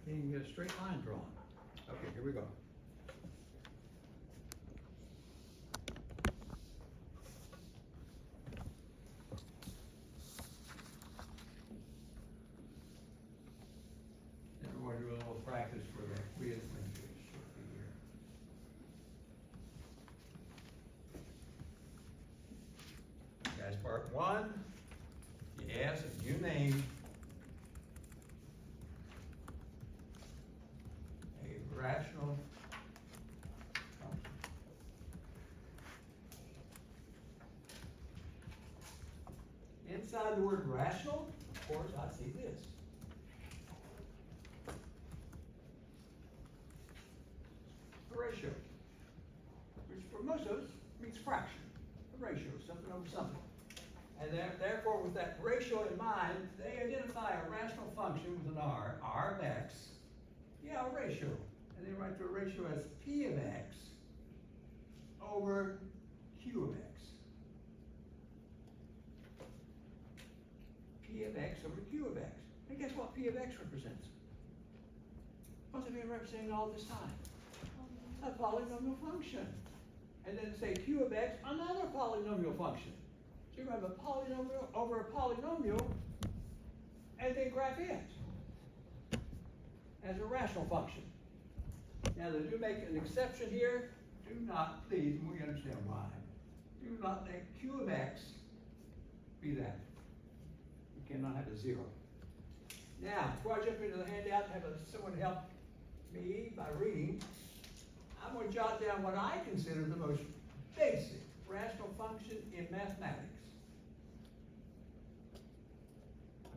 then you can get a straight line drawn. Okay, here we go. Then we're going to do a little practice for that quiz when we get shortly here. Guys, part one, you ask and you name a rational function. Inside the word rational, of course, I see this. A ratio, which for most of us means fraction. A ratio, something over something. And therefore, with that ratio in mind, they identify a rational function with an r of x. Yeah, a ratio. And they write the ratio as p of x over q of x. P of x over q of x. And guess what p of x represents? What's it been representing all this time? A polynomial function. And then say q of x, another polynomial function. So you have a polynomial over a polynomial, and then graph it as a rational function. Now they do make an exception here. Do not, please, and we understand why. Do not let q of x be that. You cannot have a zero. Now, before I jump into the handout and have someone help me by reading, I'm going to jot down what I consider the most basic rational function in mathematics.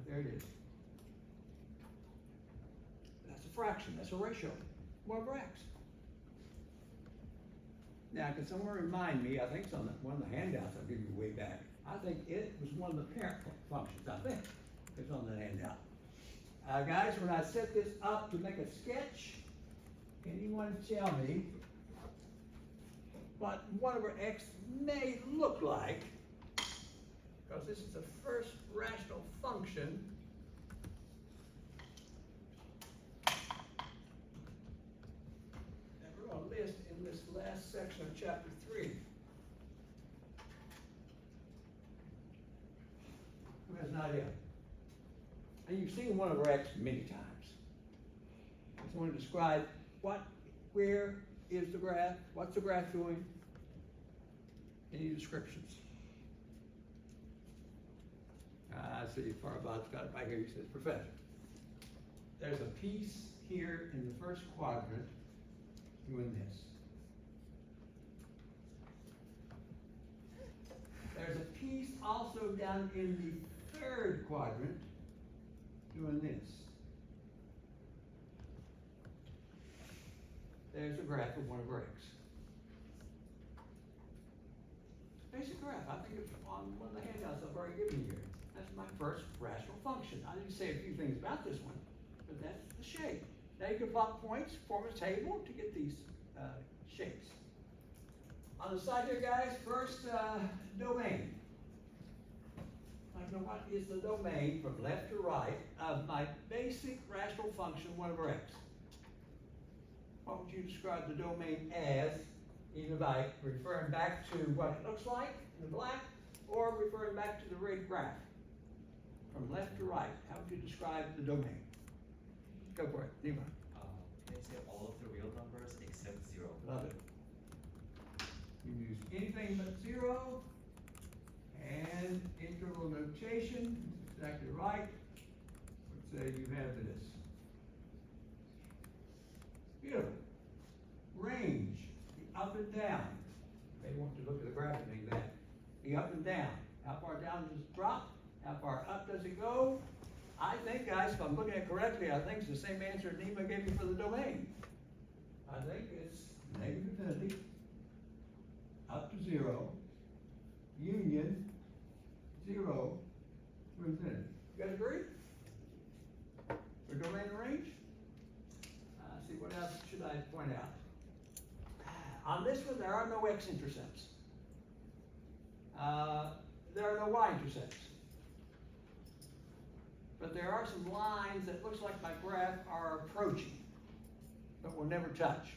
There it is. That's a fraction. That's a ratio. 1 over x. Now, can someone remind me, I think it's on one of the handouts I'll give you way back. I think it was one of the parent functions. I think it's on the handout. Guys, when I set this up to make a sketch, anyone tell me what 1 over x may look like? Because this is the first rational function that we're going to list in this last section of chapter 3. Who has an idea? And you've seen 1 over x many times. I want to describe where is the graph? What's the graph doing? Any descriptions? I see Farbot's got it right here. He says, Professor, there's a piece here in the first quadrant doing this. There's a piece also down in the third quadrant doing this. There's a graph of 1 over x. Basic graph. I think it's on one of the handouts I've already given you here. That's my first rational function. I didn't say a few things about this one, but that's the shape. Now you can plot points, form a table to get these shapes. On the side here, guys, first domain. I'd like to know what is the domain from left to right of my basic rational function 1 over x. What would you describe the domain as, either by referring back to what it looks like in the black, or referring back to the red graph? From left to right, how would you describe the domain? Go for it, Nima. Can I say all of the real numbers except 0? Love it. You use anything but 0, and integral notation, exactly right. Let's say you have this. Beautiful. Range, the up and down. You may want to look at the graph and think that. The up and down. How far down does it drop? How far up does it go? I think, guys, if I'm looking at it correctly, I think it's the same answer Nima gave me for the domain. I think it's negative infinity, up to 0, union, 0 to infinity. You guys agree? For domain and range? See, what else should I point out? On this one, there are no x-intercepts. There are no y-intercepts. But there are some lines that looks like my graph are approaching. never touch.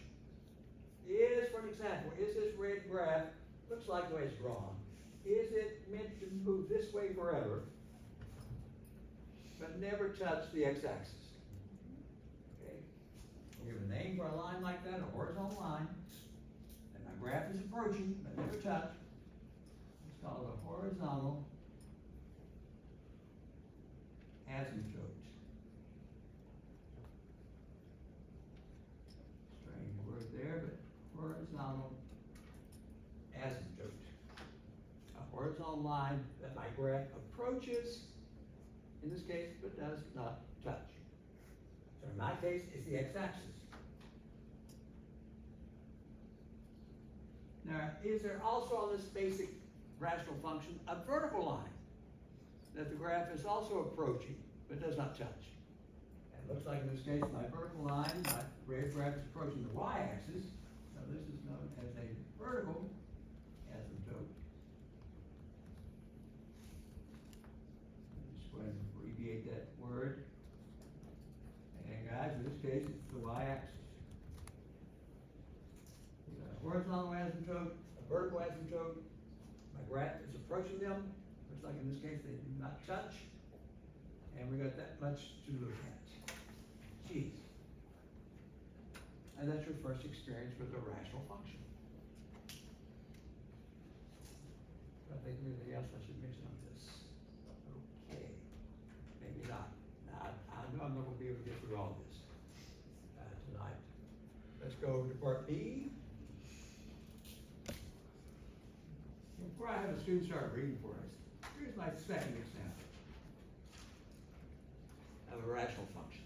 For an example, is this red graph, looks like the way it's drawn, is it meant to move this way forever, but never touch the x-axis? Okay, we'll give a name for a line like that, a horizontal line, and my graph is approaching, but never touch. It's called a horizontal asymptote. Strange word there, but horizontal asymptote. A horizontal line that my graph approaches, in this case, but does not touch. So in my case, it's the x-axis. Now, is there also on this basic rational function a vertical line that the graph is also approaching, but does not touch? And it looks like in this case, my vertical line, my red graph is approaching the y-axis, so this is known as a vertical asymptote. Just go ahead and abbreviate that word. And guys, in this case, it's the y-axis. Horizontal asymptote, a vertical asymptote, my graph is approaching them, looks like in this case they do not touch, and we got that much to look at. Geez. And that's your first experience with a rational function. I think anything else I should mention on this? Okay, maybe not. Now, I know I'm not gonna be able to get through all this tonight. Let's go to part B. Before I have a student start reading for us, here's my second example of a rational function.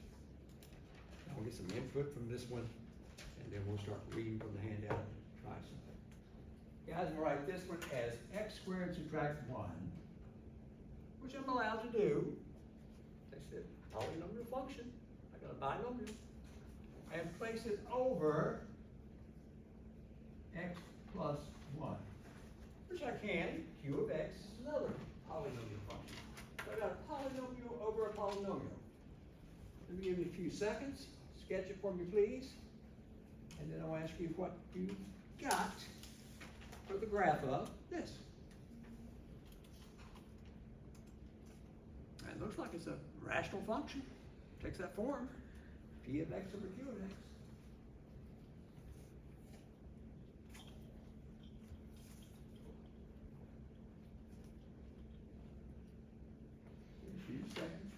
Now we'll get some input from this one, and then we'll start reading from the handout and try something. Guys, I'm gonna write this one as x squared subtract 1, which I'm allowed to do. They said polynomial function. I got a binomial. And place it over x plus 1. Which I can. Q of x is another polynomial function. So I got a polynomial over a polynomial. Let me give you a few seconds. Sketch it for me, please. And then I'll ask you what you got for the graph of this. It looks like it's a rational function. Takes that form. P of x over Q of x. Give me a few seconds.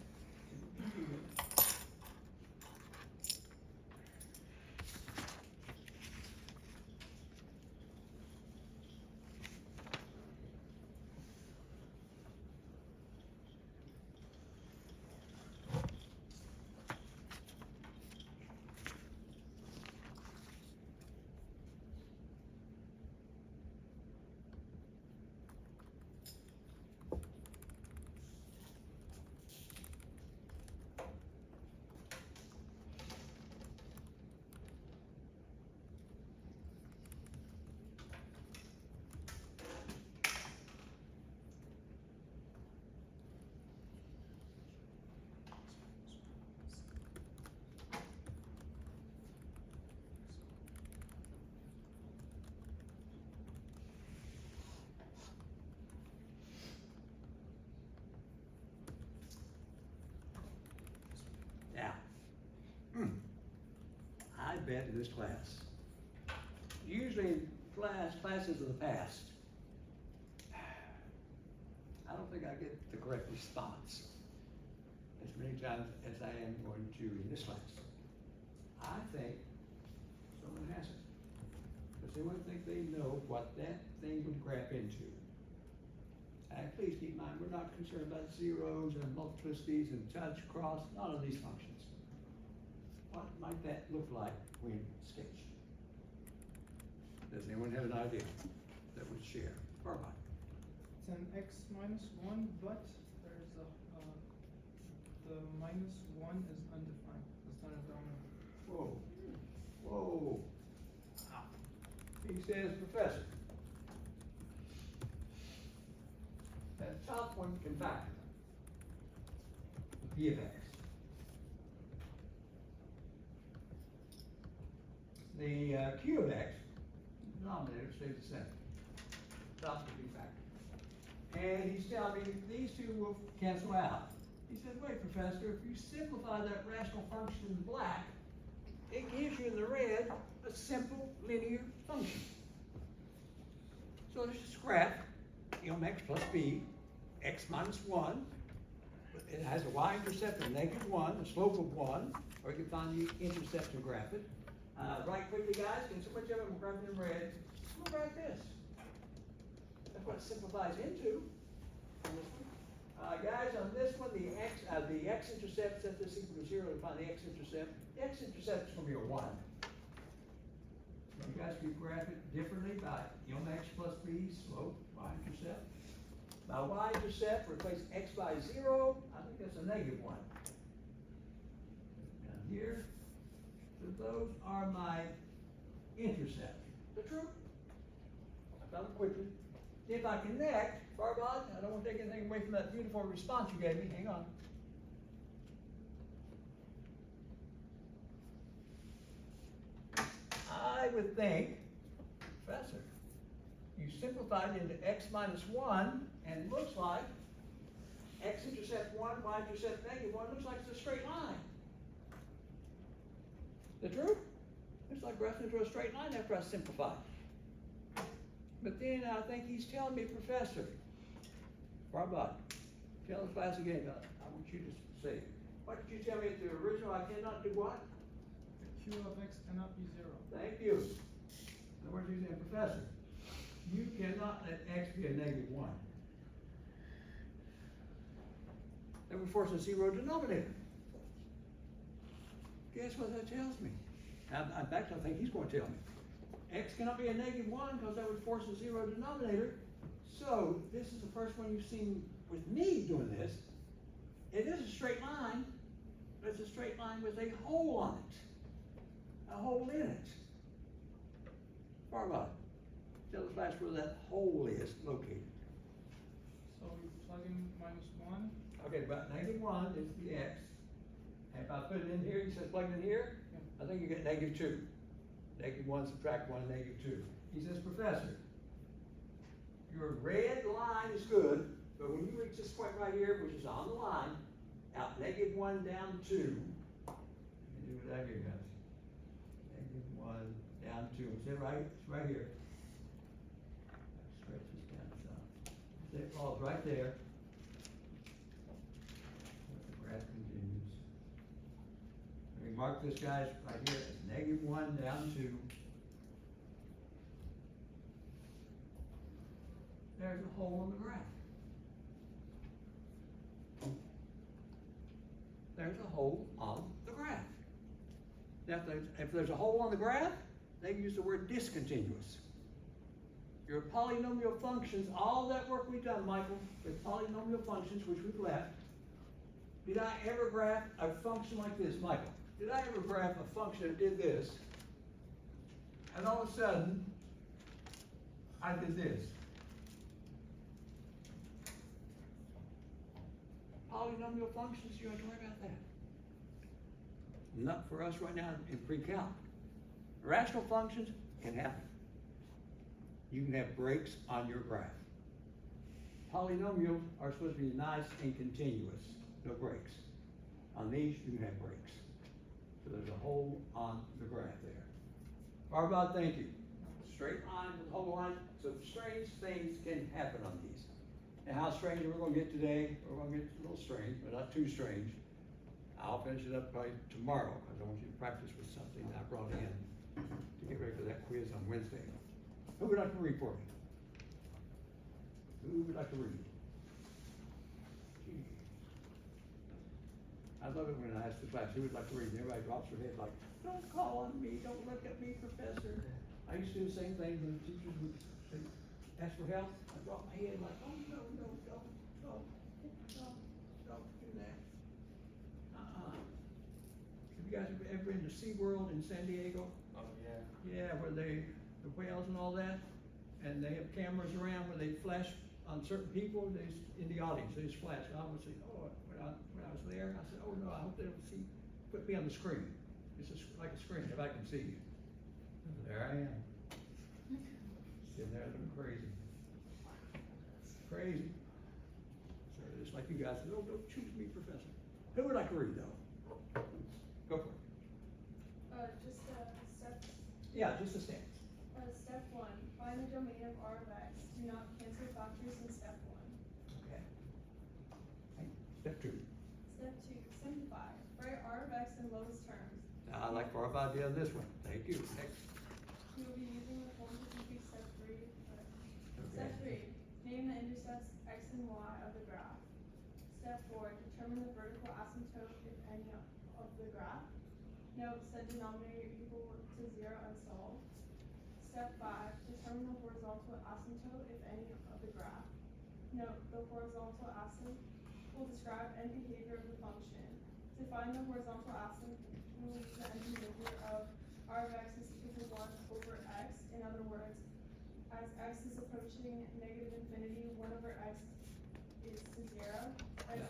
Now, I bet in this class, usually in classes of the past, I don't think I get the correct response as many times as I am going to in this class. I think someone hasn't. Does anyone think they know what that thing would graph into? And please keep in mind, we're not concerned about zeros and multiplicities and touch, cross, none of these functions. What might that look like when sketched? Does anyone have an idea that would share? Carbine. It's an x minus 1, but there's a, the minus 1 is undefined. It's not a dominant. Whoa, whoa. He says, Professor, that top one can factor P of x. the q of x, denominator stays the same. Top will be factored. And he's telling me these two will cancel out. He says, wait, Professor, if you simplify that rational function in black, it gives you in the red a simple linear function. So there's this graph, mx plus b, x minus 1. It has a y-intercept of -1, a slope of 1, or you can find the intercept and graph it. Right quickly, guys, can so much of it, we'll graph it in red. Look like this. That's what it simplifies into. Guys, on this one, the x-intercept, set this equal to 0 to find the x-intercept. The x-intercept is going to be a 1. So you guys can graph it differently by mx plus b, slope, y-intercept. By y-intercept, replace x by 0. I think that's a -1. Down here. So those are my intercepts. Is that true? I found it quickly. If I connect, Barbod, I don't want to take anything away from that beautiful response you gave me. Hang on. I would think, Professor, you simplified into x minus 1, and it looks like x-intercept 1, y-intercept -1, looks like it's a straight line. Is that true? Looks like graphing into a straight line after I simplify. But then I think he's telling me, Professor, Barbod, tell the class again, I want you to say, what did you tell me at the original? I cannot do what? The q of x cannot be 0. Thank you. In other words, he's saying, Professor, you cannot let x be a -1. That would force a 0 denominator. Guess what that tells me? In fact, I think he's going to tell me. X cannot be a -1 because that would force a 0 denominator. So this is the first one you've seen with me doing this. It is a straight line, but it's a straight line with a hole on it. A hole in it. Far about it. Tell the class where that hole is located. So we plug in -1. Okay, but -1 is the x. And if I put it in here, he says plug it in here, I think you get -2. -1 subtract 1, -2. He says, Professor, your red line is good, but when you reach this point right here, which is on the line, out -1 down 2, let me do that here, guys. -1 down 2. Is it right? It's right here. Stretch this down some. It falls right there. The graph continues. Let me mark this, guys, right here as -1 down 2. There's a hole in the graph. There's a hole on the graph. Now, if there's a hole on the graph, they use the word discontinuous. Your polynomial functions, all that work we've done, Michael, with polynomial functions, which we've left, did I ever graph a function like this, Michael? Did I ever graph a function that did this, and all of a sudden, I did this? Polynomial functions, you don't have to worry about that. Not for us right now in pre-calc. Rational functions can happen. You can have breaks on your graph. Polynomials are supposed to be nice and continuous, no breaks. On these, you can have breaks. So there's a hole on the graph there. Barbod, thank you. Straight line with a hole line, so strange things can happen on these. And how strange we're going to get today, we're going to get a little strange, but not too strange. I'll finish it up probably tomorrow, because I want you to practice with something that I brought in to get ready for that quiz on Wednesday. Who would like to read for me? Who would like to read? Gee. I love it when I ask the class, who would like to read? And everybody drops their head like, don't call on me, don't look at me, Professor. I used to do the same thing when the teachers would say, ask for help. I drop my head like, oh, no, don't do that. Have you guys ever been to SeaWorld in San Diego? Oh, yeah. Yeah, where the whales and all that, and they have cameras around where they flash on certain people, in the audience, they just flash. I would say, oh, when I was there, I said, oh no, I hope they don't put me on the screen. It's just like a screen, if I can see you. there I am. Sitting there looking crazy. Crazy. So just like you guys, don't choose me, Professor. Who would like to read though? Go for it. Just steps. Yeah, just the steps. Step 1, find the domain of R of X. Do not cancel factors in step 1. Okay. Okay. Step 2. Step 2, simplify. Write R of X in lowest terms. I like the rough idea of this one. Thank you. Next. We will be using the form to complete step 3. Okay. Step 3, name the intercepts X and Y of the graph. Step 4, determine the vertical asymptote, if any, of the graph. Note, set denominator equal to 0 and solve. Step 5, determine the horizontal asymptote, if any, of the graph. Note, the horizontal asymptote will describe end behavior of the function. To find the horizontal asymptote, we will use the end behavior of R of X is equal to 1 over X. In other words, as X is approaching negative infinity, 1 over X is to 0. As,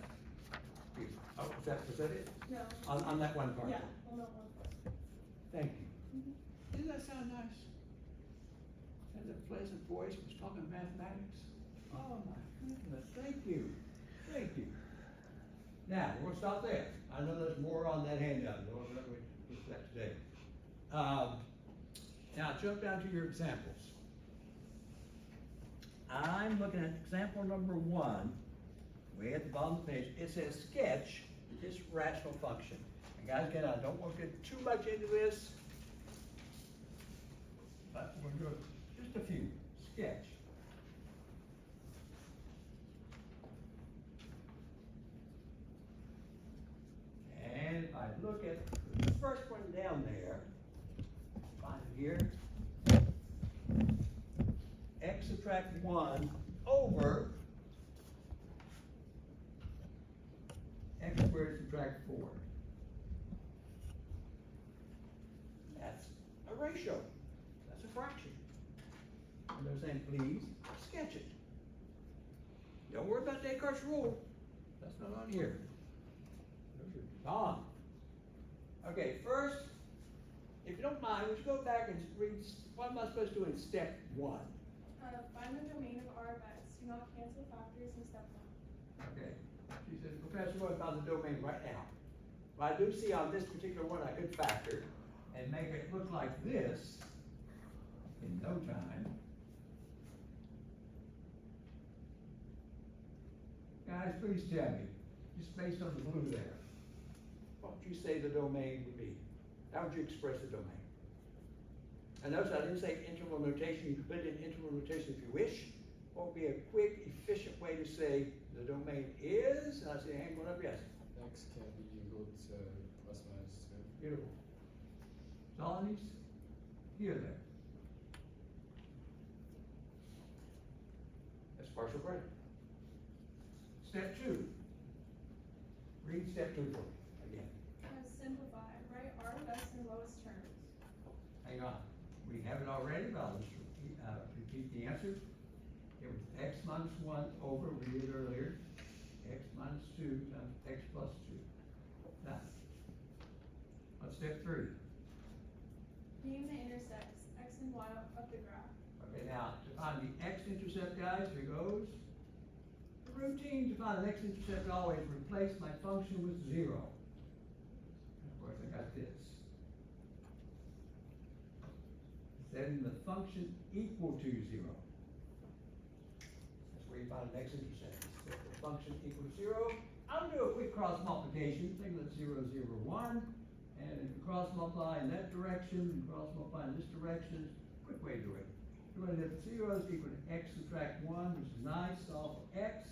Oh, was that it? no. On that one part? Yeah, on that one part. Thank you. Mhm. Doesn't that sound nice? And the pleasant voice was talking mathematics. Oh my goodness, thank you, thank you. Now, we're gonna stop there. I know there's more on that handout, we'll look at that today. Now jump down to your examples. I'm looking at example number 1, way at the bottom of the page. It says sketch this rational function. And guys, again, I don't want to get too much into this, but we're going to do just a few. Sketch. And if I look at the first one down there, find it here. X subtract 1 over x squared subtract 4. That's a ratio. That's a fraction. And they're saying, please sketch it. Don't worry about Descartes' rule. That's not on here. Those are gone. Okay, first, if you don't mind, would you go back and read, what am I supposed to do in step 1? Find the domain of R of X. Do not cancel factors in step 1. Okay. She says, Professor, what about the domain right now? Well, I do see on this particular one I could factor and make it look like this in no time. Guys, please tell me, just based on the blue there, what would you say the domain would be? How would you express the domain? And notice I didn't say interval notation. You can put it in interval notation if you wish. What would be a quick, efficient way to say the domain is? And I say, hand going up, yes. X can be equal to plus minus 2. Beautiful. Solonies, here there. That's partial credit. Step 2. Read step 2 for me again. Simplify. Write R of X in lowest terms. Hang on. We have it already, but I'll just repeat the answer. It was x minus 1 over, we did earlier, x minus 2 times x plus 2. Now, what's step 3? Name the intercepts X and Y of the graph. Okay, now, to find the x-intercept, guys, here goes. The routine to find an x-intercept always replace my function with 0. And of course, I got this. Setting the function equal to 0. That's where you find an x-intercept. Set the function equal to 0. I'm going to do a quick cross multiplication. Think of it 0, 0, 1. And if you cross multiply in that direction, and cross multiply in this direction, quick way to do it. You're going to have 0 is equal to x subtract 1, which is nice. Solve for x.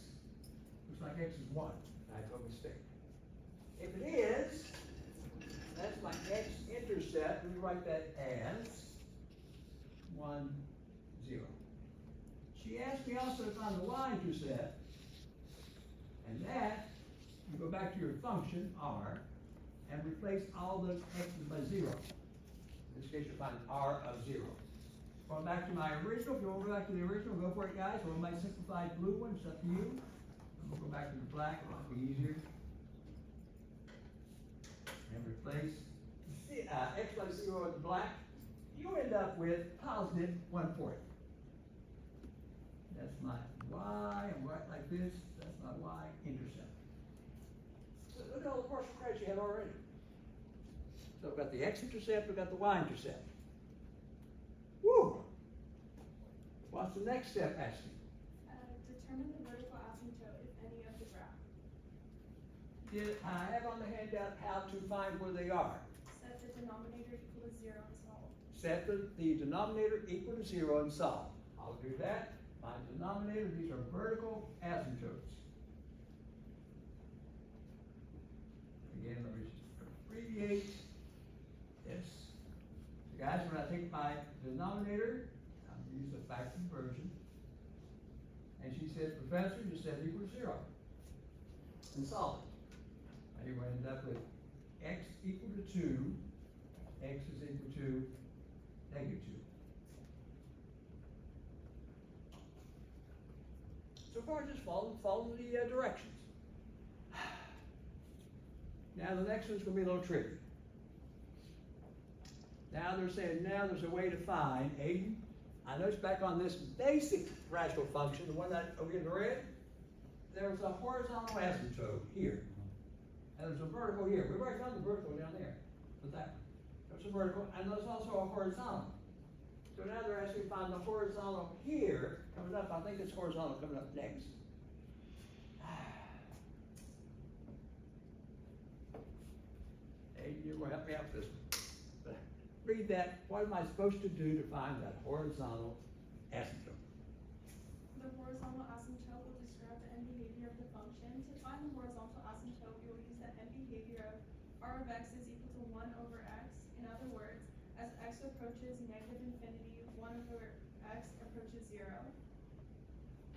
Looks like x is 1. That's a mistake. If it is, that's my x-intercept. Let me write that as 1, 0. She asked me also to find the y-intercept, and that, you go back to your function, r, and replace all those x's by 0. In this case, you'll find r of 0. Going back to my original, if you want to go back to the original, go for it, guys, or my simplified blue one, it's up to you. I'm going to go back to the black, it might be easier. And replace x by 0 in the black. you end up with positive 1/4. That's my y, I'm right like this, that's my y-intercept. So look at all the partial credits you have already. So I've got the x-intercept, I've got the y-intercept. Woo! What's the next step asking? Determine the vertical asymptote, if any, of the graph. Did I have on the handout how to find where they are? Set the denominator equal to 0 and solve. Set the denominator equal to 0 and solve. I'll do that. My denominator, these are vertical asymptotes. Again, let me just abbreviate this. So guys, when I take my denominator, I'm going to use a factor conversion. And she says, Professor, you said equal to 0. And solve it. Now you're going to end up with x equal to 2. X is equal to negative 2. So far, just follow the directions. Now the next one's going to be a little tricky. Now they're saying, now there's a way to find, Aiden, I noticed back on this basic rational function, the one that over in red, there was a horizontal asymptote here. And there's a vertical here. We've already found the vertical down there. But that, there's a vertical, and there's also a horizontal. So now they're asking to find the horizontal here, coming up, I think it's horizontal coming up next. Hey, you're gonna help me out with this one. But read that, what am I supposed to do to find that horizontal asymptote? The horizontal asymptote will describe the end behavior of the function. To find the horizontal asymptote, we will use the end behavior of r of x is equal to 1 over x. In other words, as x approaches negative infinity, 1 over x approaches 0.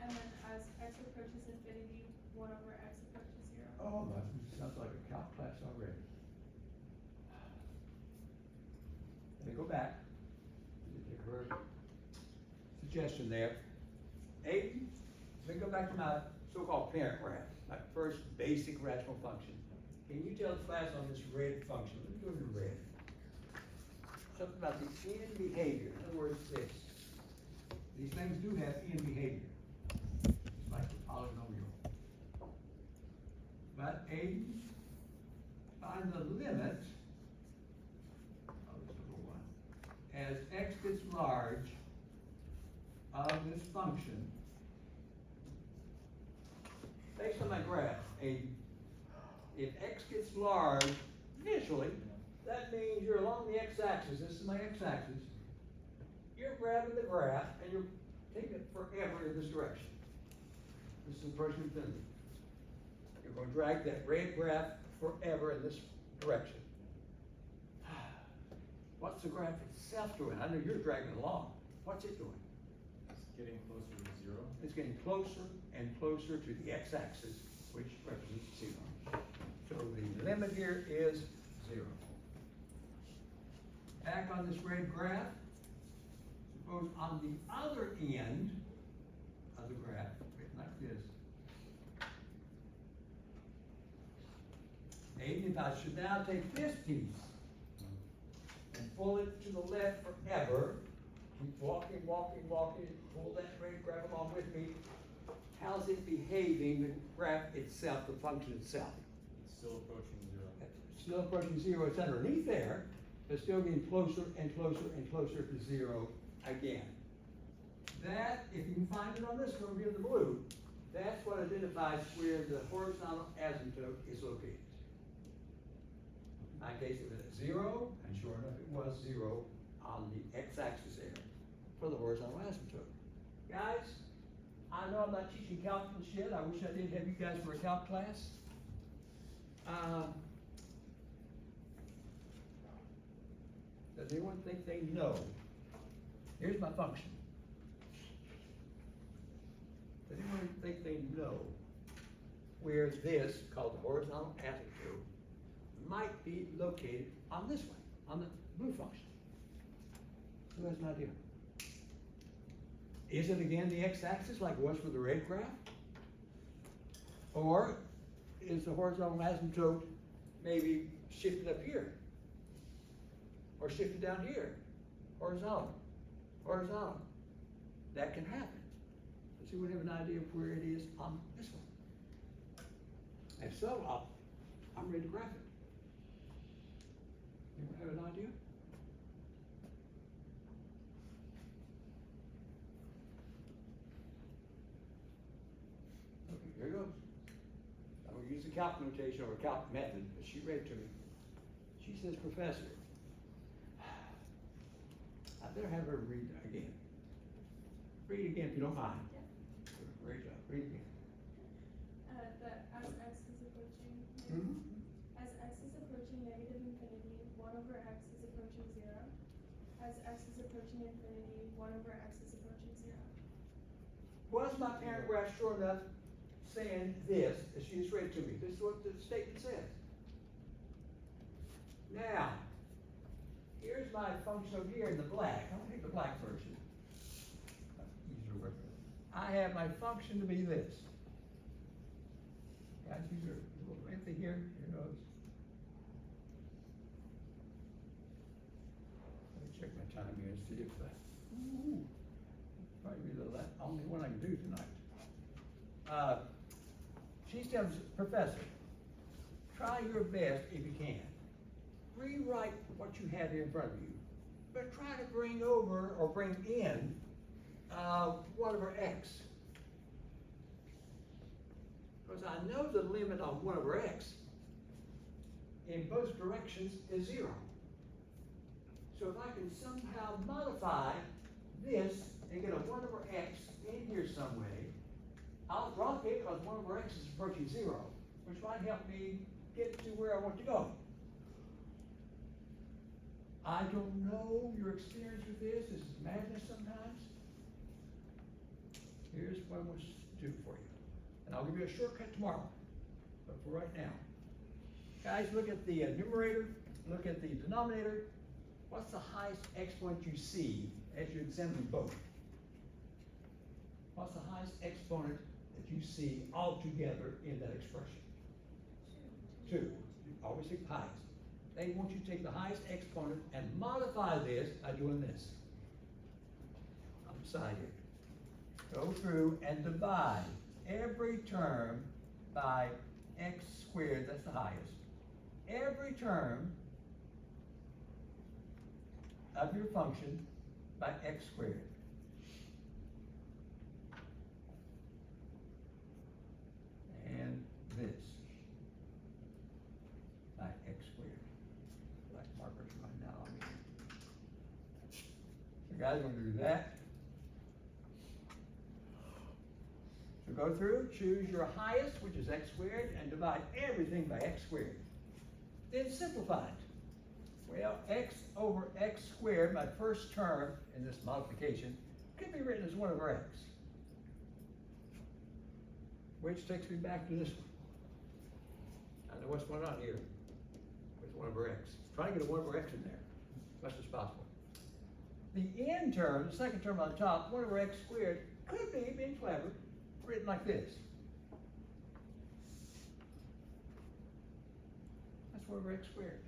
And then as x approaches infinity, 1 over x approaches 0. Oh, that sounds like a calc class already. Let me go back. Take her suggestion there. Aiden, let me go back to my so-called parent graph, my first basic rational function. Can you tell the class on this red function? Let me go to red. Something about the end behavior. In other words, this. These things do have end behavior. It's like the polynomial. But Aiden, find the limit of this little one as x gets large of this function based on my graph. If x gets large visually, that means you're along the x-axis. This is my x-axis. You're grabbing the graph and you're taking it forever in this direction. This is approaching infinity. You're going to drag that red graph forever in this direction. What's the graph itself doing? I know you're dragging it along. What's it doing? It's getting closer to 0. It's getting closer and closer to the x-axis, which represents 0. So the limit here is 0. Back on this red graph, suppose on the other end of the graph, written like this. Maybe if I should now take this piece and pull it to the left forever, keep walking, pull that red graph along with me, how's it behaving, the graph itself, the function itself? It's still approaching 0. It's still approaching 0, it's underneath there, but still getting closer and closer and closer to 0 again. That, if you can find it on this one here in the blue, that's what identifies where the horizontal asymptote is located. In my case, it was at 0, and sure enough, it was 0 on the x-axis there for the horizontal asymptote. Guys, I know I'm not teaching calculus yet. I wish I did have you guys for a calc class. Does anyone think they know? Here's my function. Does anyone think they know where this, called the horizontal asymptote, might be located on this one, on the blue function? Who has an idea? Is it again the x-axis like it was for the red graph? Or is the horizontal asymptote maybe shifted up here? Or shifted down here? horizontal, horizontal. That can happen. So we have an idea of where it is on this one. And so I'm ready to graph it. You have an idea? Okay, here it goes. I'm gonna use the calc notation or calc method, but she read to me. She says, Professor, I better have her read again. Read again if you don't mind. Yeah. Great job, read again. That as x is approaching, Mm-hmm. as x is approaching negative infinity, 1 over x is approaching 0. As x is approaching infinity, 1 over x is approaching 0. Was my paragraph short enough saying this, as she just read to me? This is what the statement says. Now, here's my function over here in the black. I'm gonna take the black version. Easier to work with. I have my function to be this. Guys, these are a little lengthy here. Here goes. Let me check my time here and see if that. Ooh, probably be the only one I can do tonight. She says, Professor, try your best if you can. Rewrite what you have here in front of you, but try to bring over or bring in 1 over x. Because I know the limit on 1 over x in both directions is 0. So if I can somehow modify this and get a 1 over x in here some way, I'll drop it because 1 over x is approaching 0, which might help me get to where I want to go. I don't know your experience with this. This is madness sometimes. Here's what I'm going to do for you. And I'll give you a shortcut tomorrow. But for right now, guys, look at the numerator, look at the denominator. What's the highest exponent you see as you examine both? What's the highest exponent that you see altogether in that expression? 2. Always take the highest. They want you to take the highest exponent and modify this by doing this. On the side here. Go through and divide every term by x squared, that's the highest. Every term of your function by x squared. And this by x squared. Black markers right now. So guys, we're going to do that. So go through, choose your highest, which is x squared, and divide everything by x squared. Then simplify it. Well, x over x squared, my first term in this modification, could be written as 1 over x. Which takes me back to this one. I know what's going on here with 1 over x. Try to get a 1 over x in there as much as possible. The n term, the second term on top, 1 over x squared, could be, being clever, written like this. That's 1 over x squared.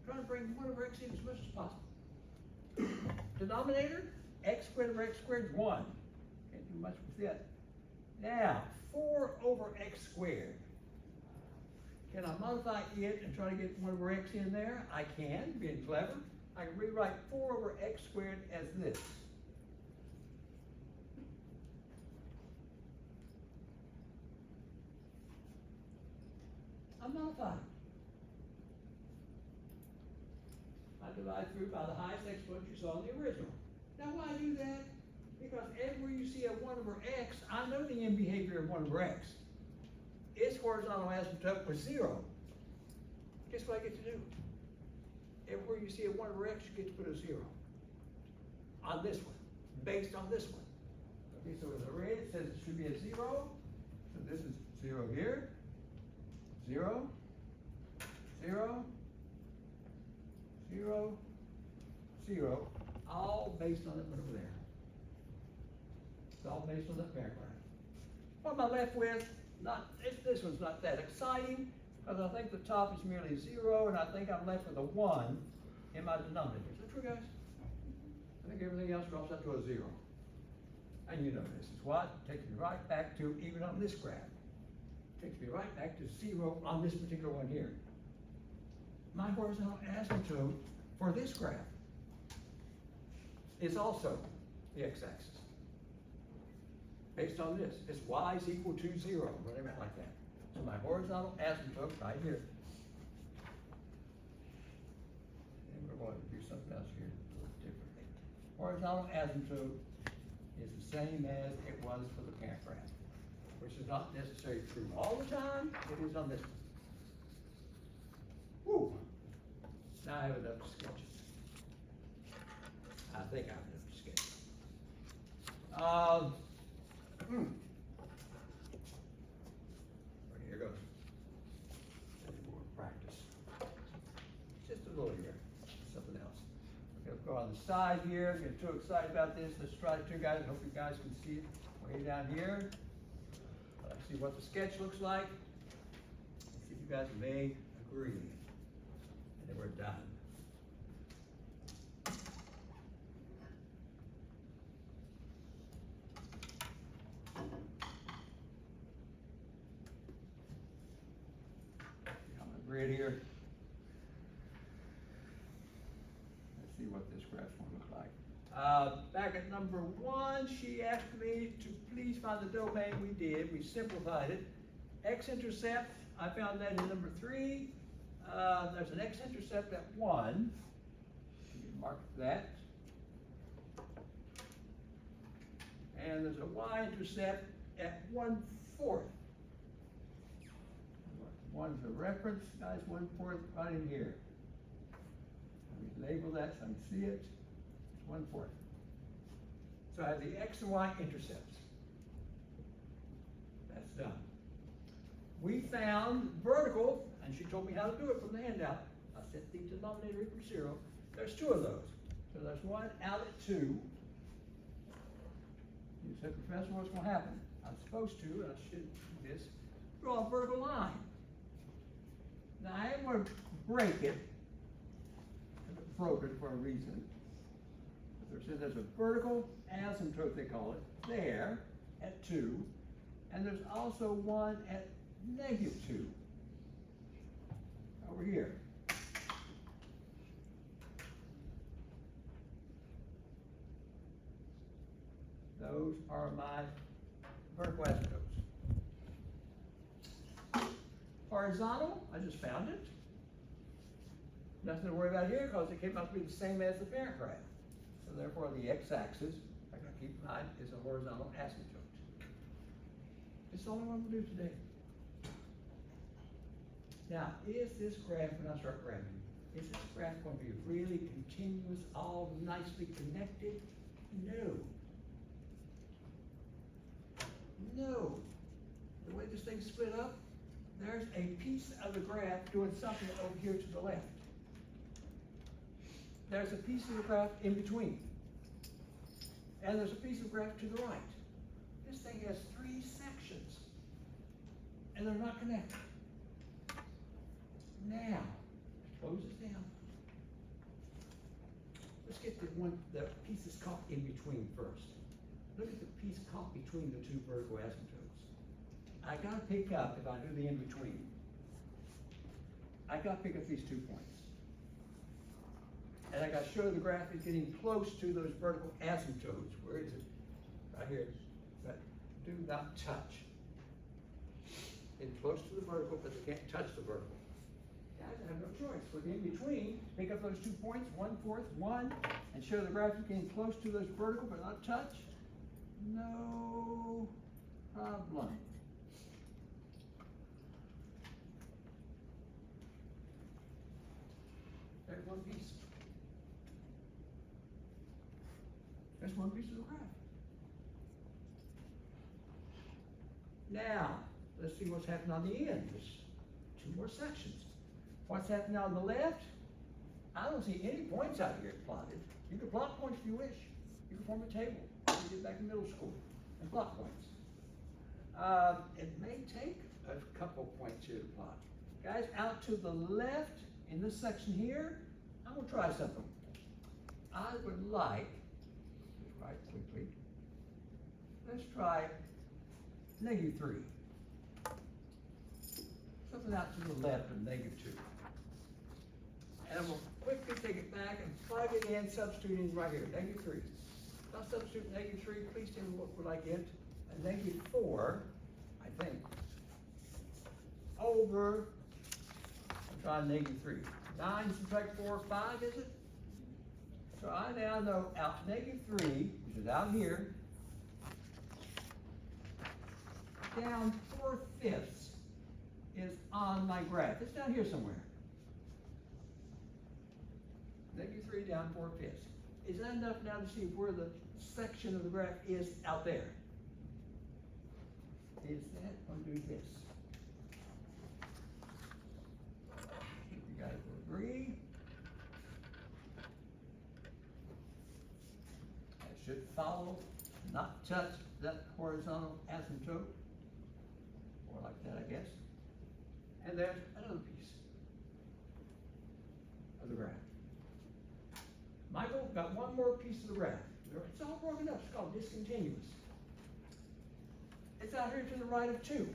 Try to bring 1 over x in as much as possible. Denominator, x squared over x squared is 1. Can't do much with that. Now, 4 over x squared. Can I modify it and try to get 1 over x in there? I can, being clever. I can rewrite 4 over x squared as this. I'm modified. I divide through by the highest exponent you saw in the original. Now why do that? Because everywhere you see a 1 over x, I know the end behavior of 1 over x. Its horizontal asymptote was 0. Guess what I get to do? Everywhere you see a 1 over x, you get to put a 0. On this one, based on this one. Okay, so in the red it says it should be a 0. So this is 0 here. 0, 0, 0, 0, all based on that one over there. It's all based on that paragraph. What am I left with? This one's not that exciting, because I think the top is merely 0, and I think I'm left with a 1 in my denominator. Is that true, guys? think everything else drops out to a 0. And you know this is what? Takes me right back to, even on this graph, takes me right back to 0 on this particular one here. My horizontal asymptote for this graph is also the x-axis. Based on this, it's y is equal to 0, whatever like that. So my horizontal asymptote right here. And we're going to do something else here a little differently. Horizontal asymptote is the same as it was for the parent graph, which is not necessarily true all the time. It is on this one. Woo! Now I have enough to sketch it. I think I have enough to sketch it. Here goes. Any more practice. Just a little here. Something else. We're gonna go on the side here. I'm getting too excited about this. Let's try it too, guys. Hope you guys can see it way down here. Let's see what the sketch looks like. Let's see if you guys may agree. And then we're done. Grid here. Let's see what this graph's gonna look like. Back at number 1, she asked me to please find the domain. We did. We simplified it. X-intercept, I found that in number 3. There's an x-intercept at 1. You can mark that. And there's a y-intercept at 1/4. One's a reference, guys, 1/4 right in here. Let me label that so I can see it. 1/4. So I have the x and y intercepts. That's done. We found vertical, and she told me how to do it from the handout. I set the denominator equal to 0. There's 2 of those. So there's one out at 2. You said, Professor, what's going to happen? I'm supposed to, and I should do this, draw a vertical line. Now I am going to break it. I broke it for a reason. There's a vertical asymptote, they call it, there at 2, and there's also one at -2 over here. Those are my vertical asymptotes. Horizontal, I just found it. Nothing to worry about here because it came out to be the same as the parent graph. So therefore the x-axis, I gotta keep in mind, is a horizontal asymptote. That's all I want to do today. Now, is this graph, when I start graphing, is this graph going to be really continuous, all nicely connected? No. No. The way this thing's split up, there's a piece of the graph doing something over here to the left. There's a piece of the graph in between. And there's a piece of the graph to the right. This thing has 3 sections. And they're not connected. Now, close this down. Let's get the pieces caught in between first. Look at the piece caught between the 2 vertical asymptotes. I gotta pick up, if I do the in-between, I gotta pick up these 2 points. And I gotta show the graph is getting close to those vertical asymptotes. Where is it? Right here. But do not touch. Getting close to the vertical, but they can't touch the vertical. Guys, I have no choice. For the in-between, pick up those 2 points, 1/4, 1, and show the graph is getting close to those vertical, but not touch. No problem. There's one piece. There's one piece of the graph. Now, let's see what's happening on the end. There's 2 more sections. What's happening on the left? I don't see any points out here plotted. You can plot points if you wish. You can form a table. You did back in middle school and plot points. It may take a couple points here to plot. Guys, out to the left in this section here, I'm gonna try something. I would like let's try -3. Something out to the left of -2. And I'm gonna quickly take it back and plug it in, substituting right here, -3. If I substitute -3, please tell me what would I get? A -4, I think, over, I'll try -3. 9 subtract 4, 5, is it? So I now know out -3, which is out here, down 4/5 is on my graph. It's down here somewhere. -3 down 4/5. Is that enough now to see where the section of the graph is out there? Is that, I'll do this. You guys will agree. I should follow, not touch that horizontal asymptote. Or like that, I guess. And there's another piece of the graph. Michael got one more piece of the graph. It's all broken up, it's called discontinuous. It's out here to the right of 2.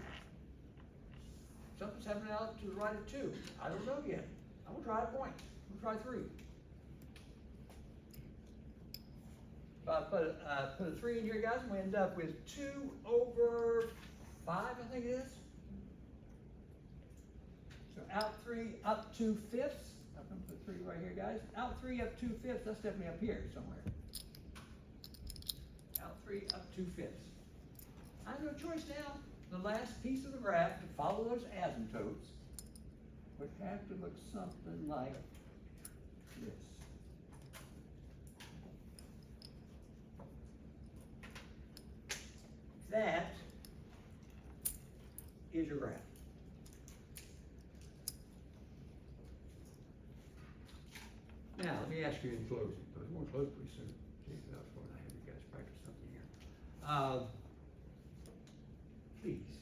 Something's happening out to the right of 2. I don't know yet. I'm gonna try a point. I'm gonna try 3. If I put a 3 in here, guys, we end up with 2 over 5, I think it is. So out 3 up 2/5. I'm gonna put 3 right here, guys. Out 3 up 2/5. That's definitely up here somewhere. Out 3 up 2/5. I have no choice now. The last piece of the graph to follow those asymptotes would have to look something like this. That is your graph. Now, let me ask you in closing, because we're going to close pretty soon. Gee, I was going to have you guys practice something here. Please,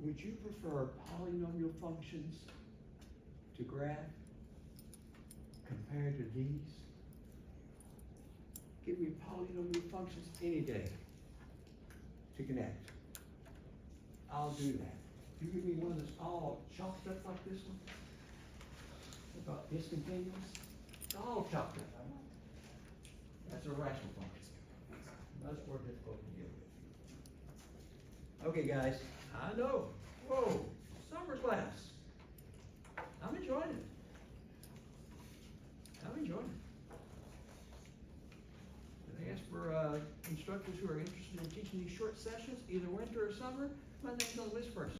would you prefer polynomial functions to graph compared to these? Give me polynomial functions any day to connect. I'll do that. You give me one that's all chalked up like this one, about discontinuous, it's all chalked up. That's a rational function. That's more difficult to deal with. Okay, guys, I know. Whoa, summer class. I'm enjoying it. I'm enjoying it. They ask for instructors who are interested in teaching these short sessions, either winter or summer. My name's on the list first.